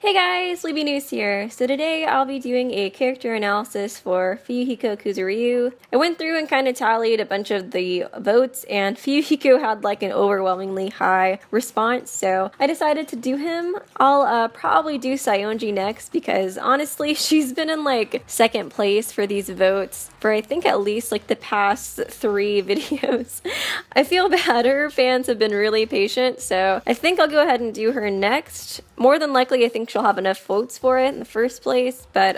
Hey guys, Libby News here. So today I'll be doing a character analysis for FUYUHIKO KUZURYU. I went through and kind of tallied a bunch of the votes, and FUYUHIKO had like an overwhelmingly high response, so I decided to do him. I'll probably do Saionji next because honestly she's been in like second place for these votes for I think at least like the past 3 videos. I feel bad, her fans have been really patient, so I think I'll go ahead and do her next. More than likely I think she'll have enough votes for it in the first place, but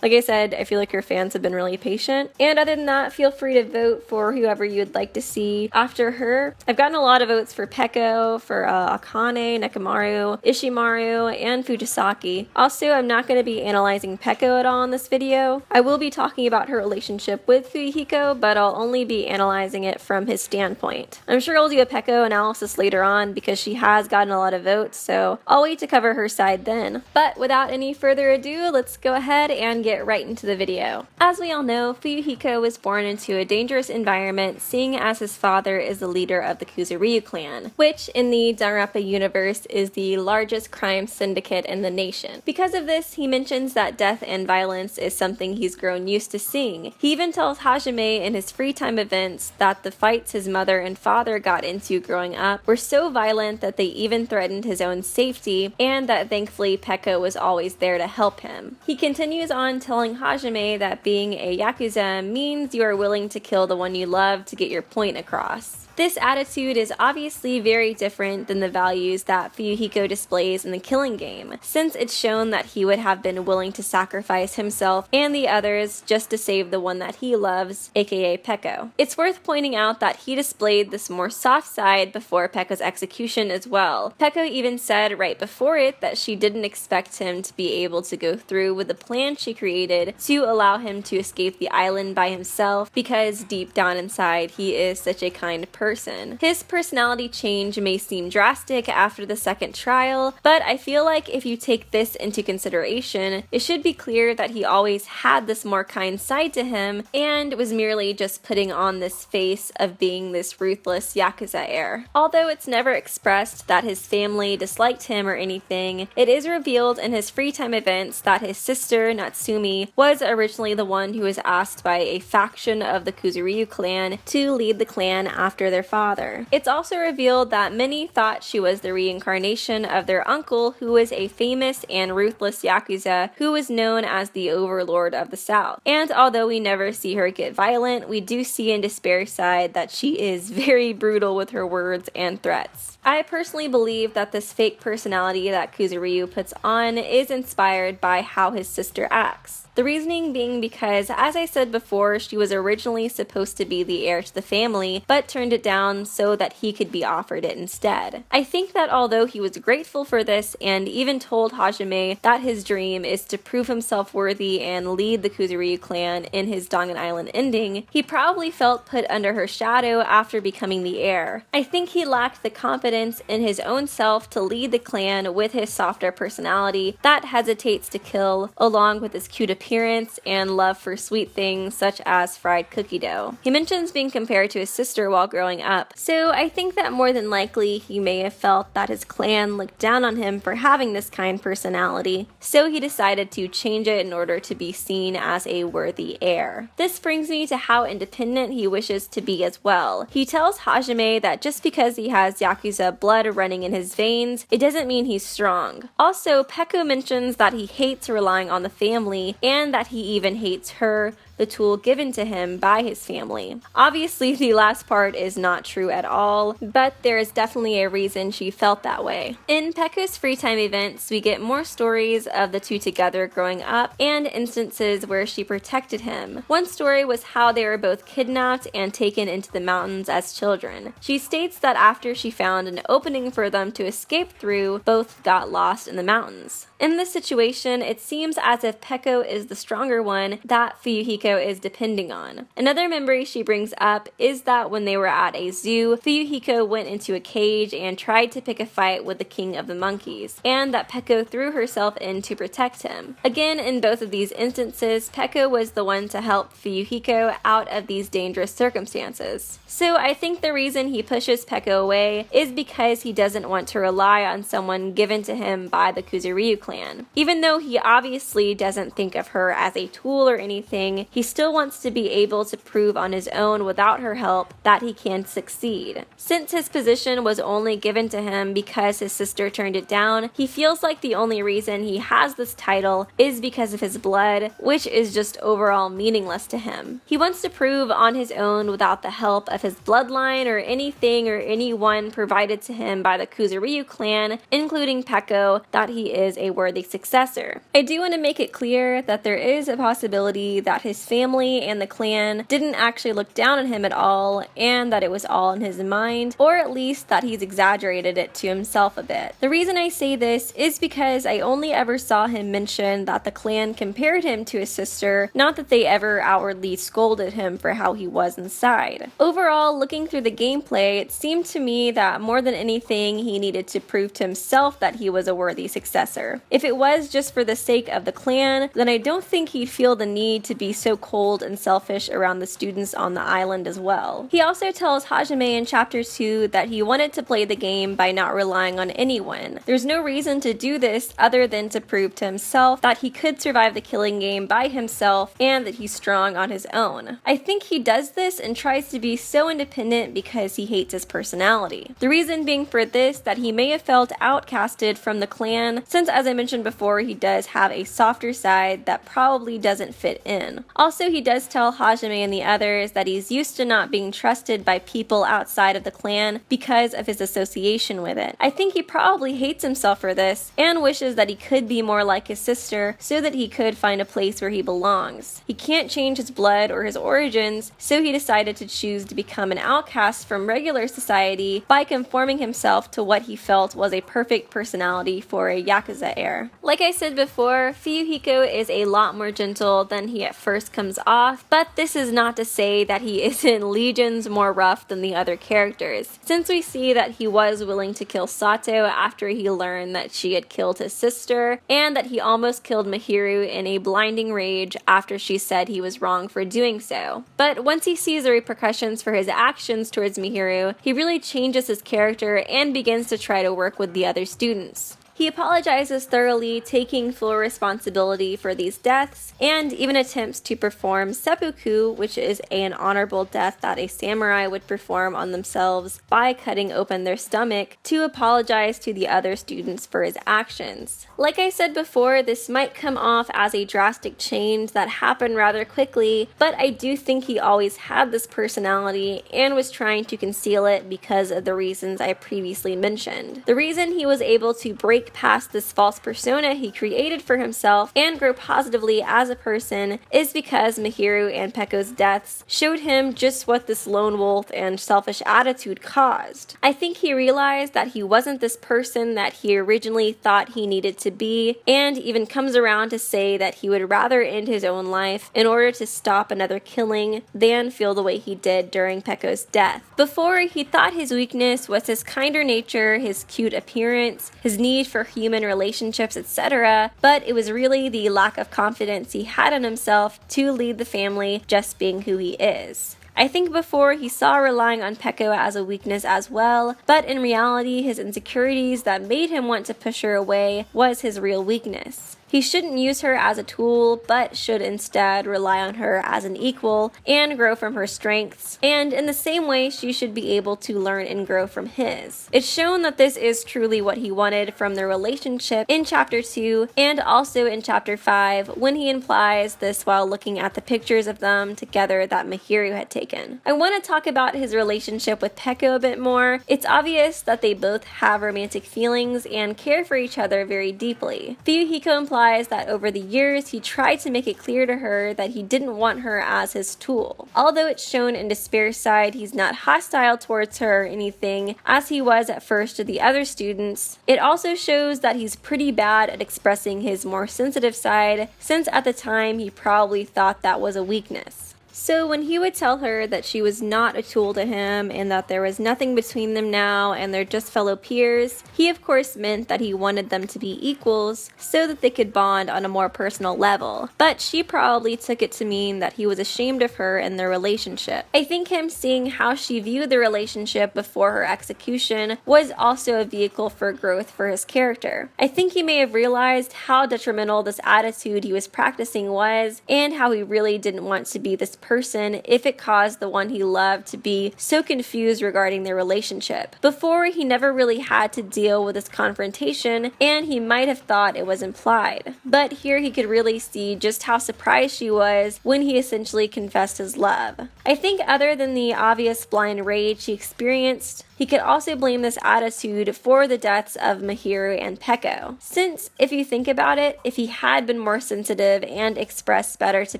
like I said, I feel like her fans have been really patient. And other than that, feel free to vote for whoever you'd like to see after her. I've gotten a lot of votes for Pekkco, for Akane, Nekomaru, Ishimaru, and Fujisaki. Also, I'm not going to be analyzing Pekkco at all in this video. I will be talking about her relationship with FUYUHIKO, but I'll only be analyzing it from his standpoint. I'm sure I'll do a Pekkco analysis later on because she has gotten a lot of votes, so I'll wait to cover her side then. But without any further ado, let's go ahead and get right into the video. As we all know, FUYUHIKO was born into a dangerous environment, seeing as his father is the leader of the KUZURYU clan, which in the Danganronpa universe is the largest crime syndicate in the nation. Because of this, he mentions that death and violence is something he's grown used to seeing. He even tells Hajime in his free time events that the fights his mother and father got into growing up were so violent that they even threatened his own safety, and that thankfully Pekkco was always there to help him. He continues on telling Hajime that being a Yakuza means you are willing to kill the one you love to get your point across. This attitude is obviously very different than the values that FUYUHIKO displays in the Killing Game, since it's shown that he would have been willing to sacrifice himself and the others just to save the one that he loves, aka Pekkco. It's worth pointing out that he displayed this more soft side before Pekkco's execution as well. Pekkco even said right before it that she didn't expect him to be able to go through with the plan she created to allow him to escape the island by himself because deep down inside he is such a kind person. His personality change may seem drastic after the second trial, but I feel like if you take this into consideration, it should be clear that he always had this more kind side to him and was merely just putting on this face of being this ruthless Yakuza heir. Although it's never expressed that his family disliked him or anything, it is revealed in his free time events that his sister, Natsumi, was originally the one who was asked by a faction of the KUZURYU clan to lead the clan after their father. It's also revealed that many thought she was the reincarnation of their uncle, who was a famous and ruthless Yakuza who was known as the Overlord of the South. And although we never see her get violent, we do see in Despair's side that she is very brutal with her words and threats. I personally believe that this fake personality that KUZURYU puts on is inspired by how his sister acts. The reasoning being because, as I said before, she was originally supposed to be the heir to the family, but turned it down so that he could be offered it instead. I think that although he was grateful for this and even told Hajime that his dream is to prove himself worthy and lead the KUZURYU clan in his Dangan Island ending, he probably felt put under her shadow after becoming the heir. I think he lacked the confidence in his own self to lead the clan with his softer personality that hesitates to kill, along with his cute appearance and love for sweet things such as fried cookie dough. He mentions being compared to his sister while growing up, so I think that more than likely he may have felt that his clan looked down on him for having this kind personality, so he decided to change it in order to be seen as a worthy heir. This brings me to how independent he wishes to be as well. He tells Hajime that just because he has Yakuza blood running in his veins, it doesn't mean he's strong. Also, Pekkco mentions that he hates relying on the family and that he even hates her, the tool given to him by his family. Obviously, the last part is not true at all, but there is definitely a reason she felt that way. In Pekkco's free time events, we get more stories of the two together growing up and instances where she protected him. One story was how they were both kidnapped and taken into the mountains as children. She states that after she found an opening for them to escape through, both got lost in the mountains. In this situation, it seems as if Pekkco is the stronger one that FUYUHIKO Fuyuhiko is depending on. Another memory she brings up is that when they were at a zoo, Fuyuhiko went into a cage and tried to pick a fight with the king of the monkeys, and that Pekkco threw herself in to protect him. Again, in both of these instances, Pekkco was the one to help Fuyuhiko out of these dangerous circumstances. So I think the reason he pushes Pekkco away is because he doesn't want to rely on someone given to him by the KUZURYU clan. Even though he obviously doesn't think of her as a tool or anything, he still wants to be able to prove on his own without her help that he can succeed. Since his position was only given to him because his sister turned it down, he feels like the only reason he has this title is because of his blood, which is just overall meaningless to him. He wants to prove on his own without the help of his bloodline or anything or anyone provided to him by the KUZURYU clan, including Pekkco, that he is a worthy successor. I do want to make it clear that there is a possibility that his family and the clan didn't actually look down on him at all, and that it was all in his mind, or at least that he's exaggerated it to himself a bit. The reason I say this is because I only ever saw him mention that the clan compared him to his sister, not that they ever outwardly scolded him for how he was inside. Overall, looking through the gameplay, it seemed to me that more than anything, he needed to prove to himself that he was a worthy successor. If it was just for the sake of the clan, then I don't think he'd feel the need to be so cold and selfish around the students on the island as well. He also tells Hajime in chapter 2 that he wanted to play the game by not relying on anyone. There's no reason to do this other than to prove to himself that he could survive the killing game by himself and that he's strong on his own. I think he does this and tries to be so independent because he hates his personality. The reason being for this that he may have felt outcasted from the clan, since as I mentioned before, he does have a softer side that probably doesn't fit in. Also, he does tell Hajime and the others that he's used to not being trusted by people outside of the clan because of his association with it. I think he probably hates himself for this and wishes that he could be more like his sister so that he could find a place where he belongs. He can't change his blood or his origins, so he decided to choose to become an outcast from regular society by conforming himself to what he felt was a perfect personality for a Yakuza heir. Like I said before, Fuyuhiko is a lot more gentle than he at first comes off, but this is not to say that he isn't legions more rough than the other characters, since we see that he was willing to kill Sato after he learned that she had killed his sister, and that he almost killed Mihiru in a blinding rage after she said he was wrong for doing so. But once he sees the repercussions for his actions towards Mihiru, he really changes his character and begins to try to work with the other students. He apologizes thoroughly, taking full responsibility for these deaths, and even attempts to perform seppuku, which is an honorable death that a samurai would perform on themselves by cutting open their stomach, to apologize to the other students for his actions. Like I said before, this might come off as a drastic change that happened rather quickly, but I do think he always had this personality and was trying to conceal it because of the reasons I previously mentioned. The reason he was able to break past this false persona he created for himself and grow positively as a person is because Mihiru and Pekkco's deaths showed him just what this lone wolf and selfish attitude caused. I think he realized that he wasn't this person that he originally thought he needed to be, and even comes around to say that he would rather end his own life in order to stop another killing than feel the way he did during Pekkco's death. Before, he thought his weakness was his kinder nature, his cute appearance, his need for human relationships, etc., but it was really the lack of confidence he had in himself to lead the family just being who he is. I think before he saw relying on Pekkco as a weakness as well, but in reality his insecurities that made him want to push her away was his real weakness. He shouldn't use her as a tool, but should instead rely on her as an equal and grow from her strengths, and in the same way she should be able to learn and grow from his. It's shown that this is truly what he wanted from their relationship in chapter 2 and also in chapter 5 when he implies this while looking at the pictures of them together that Mihiru had taken. I want to talk about his relationship with Pekkco a bit more. It's obvious that they both have romantic feelings and care for each other very deeply. Fuyuhiko implies realized that over the years he tried to make it clear to her that he didn't want her as his tool. Although it's shown in Despair's side he's not hostile towards her or anything, as he was at first to the other students, it also shows that he's pretty bad at expressing his more sensitive side, since at the time he probably thought that was a weakness. So when he would tell her that she was not a tool to him and that there was nothing between them now and they're just fellow peers, he of course meant that he wanted them to be equals so that they could bond on a more personal level. But she probably took it to mean that he was ashamed of her and their relationship. I think him seeing how she viewed the relationship before her execution was also a vehicle for growth for his character. I think he may have realized how detrimental this attitude he was practicing was and how he really didn't want to be this person if it caused the one he loved to be so confused regarding their relationship. Before, he never really had to deal with this confrontation and he might have thought it was implied. But here he could really see just how surprised she was when he essentially confessed his love. I think other than the obvious blind rage he experienced, he could also blame this attitude for the deaths of Mihiru and Pekkco. Since, if you think about it, if he had been more sensitive and expressed better to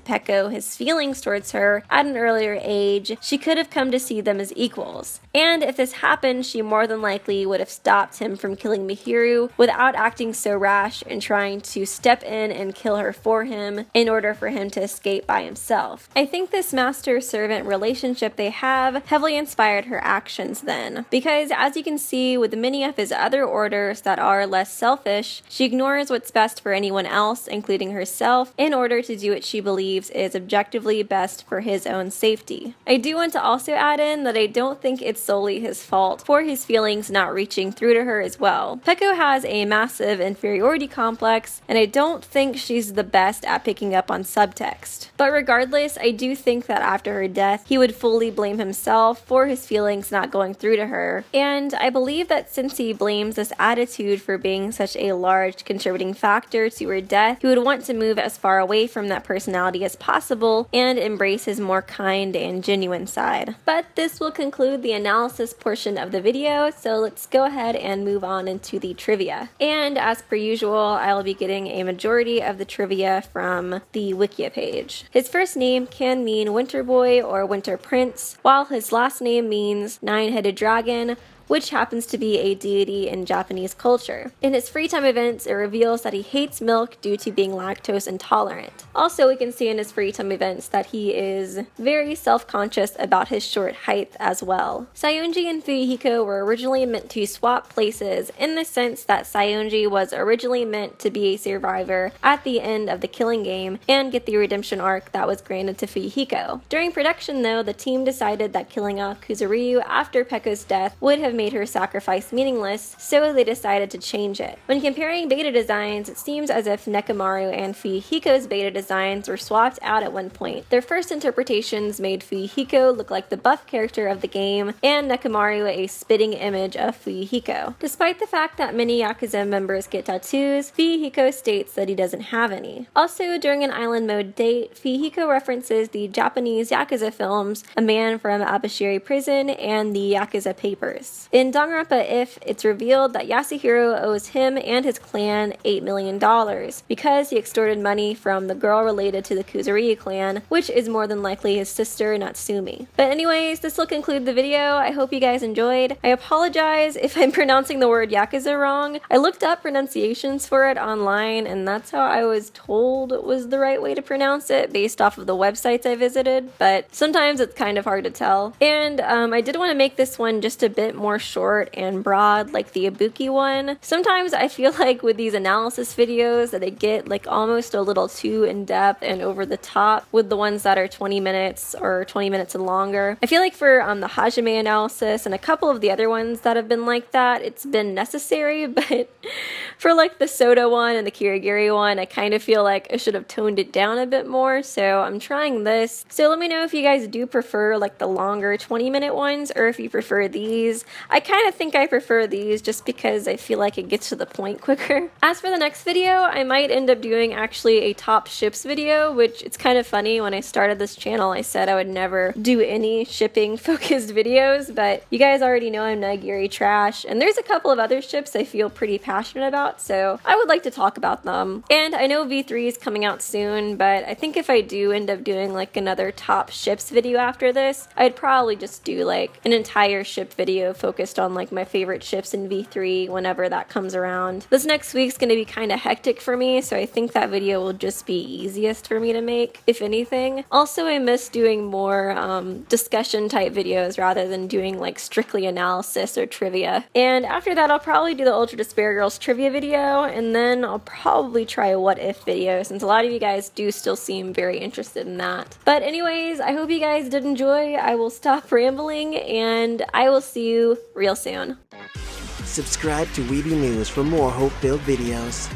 Pekkco his feelings towards her at an earlier age, she could have come to see them as equals. And if this happened, she more than likely would have stopped him from killing Mihiru without acting so rash and trying to step in and kill her for him in order for him to escape by himself. I think this master-servant relationship they have heavily inspired her actions then. Because as you can see with many of his other orders that are less selfish, she ignores what's best for anyone else, including herself, in order to do what she believes is objectively best for his own safety. I do want to also add in that I don't think it's solely his fault for his feelings not reaching through to her as well. Pekkco has a massive inferiority complex, and I don't think she's the best at picking up on subtext. But regardless, I do think that after her death, he would fully blame himself for his feelings not going through to her, and I believe that since he blames this attitude for being such a large contributing factor to her death, he would want to move as far away from that personality as possible and embrace his more kind and genuine side. But this will conclude the analysis portion of the video, so let's go ahead and move on into the trivia. And as per usual, I will be getting a majority of the trivia from the Wikia page. His first name can mean Winter Boy or Winter Prince, while his last name means Nine-Headed Dragon, which happens to be a deity in Japanese culture. In his free time events, it reveals that he hates milk due to being lactose intolerant. Also, we can see in his free time events that he is very self-conscious about his short height as well. Sayonji and FUYUHIKO were originally meant to swap places in the sense that Sayonji was originally meant to be a survivor at the end of the Killing Game and get the redemption arc that was granted to FUYUHIKO. During production though, the team decided that killing off KUZURYU after Pekkco's death would have made her sacrifice meaningless, so they decided to change it. When comparing beta designs, it seems as if Nekomaru and FUYUHIKO's beta designs were swapped out at one point. Their first interpretations made FUYUHIKO look like the buff character of the game, and Nekomaru a spitting image of FUYUHIKO. Despite the fact that many Yakuza members get tattoos, FUYUHIKO states that he doesn't have any. Also, during an island mode date, FUYUHIKO references the Japanese Yakuza films, A Man from Abashiri Prison, and the Yakuza Papers. In Danganronpa If, it's revealed that Yasuhiro owes him and his clan $8 million because he extorted money from the girl related to the KUZURYU clan, which is more than likely his sister Natsumi. But anyways, this will conclude the video. I hope you guys enjoyed. I apologize if I'm pronouncing the word Yakuza wrong. I looked up pronunciations for it online and that's how I was told was the right way to pronounce it based off of the websites I visited, but sometimes it's kind of hard to tell. And I did want to make this one just a bit more short and broad like the Ibuki one. Sometimes I feel like with these analysis videos that they get like almost a little too in-depth and over the top with the ones that are 20 minutes or 20 minutes and longer. I feel like for the Hajime analysis and a couple of the other ones that have been like that, it's been necessary, but for like the Soda one and the Kirigiri one, I kind of feel like I should have toned it down a bit more, so I'm trying this. So let me know if you guys do prefer like the longer 20-minute ones or if you prefer these. I kind of think I prefer these just because I feel like it gets to the point quicker. As for the next video, I might end up doing actually a top ships video, which it's kind of funny. When I started this channel, I said I would never do any shipping focused videos, but you guys already know I'm Nigiri trash, and there's a couple of other ships I feel pretty passionate about, so I would like to talk about them. And I know V3 is coming out soon, but I think if I do end up doing like another top ships video after this, I'd probably just do like an entire ship video focused on like my favorite ships in V3 whenever that comes around. This next week's gonna be kind of hectic for me, so I think that video will just be easiest for me to make, if anything. Also, I miss doing more discussion type videos rather than doing like strictly analysis or trivia. And after that, I'll probably do the Ultra Despair Girls trivia video, and then I'll probably try a what if video, since a lot of you guys do still seem very interested in that. But anyways, I hope you guys did enjoy. I will stop rambling, and I will see you real soon. Subscribe to Weeby News for more hope-filled videos.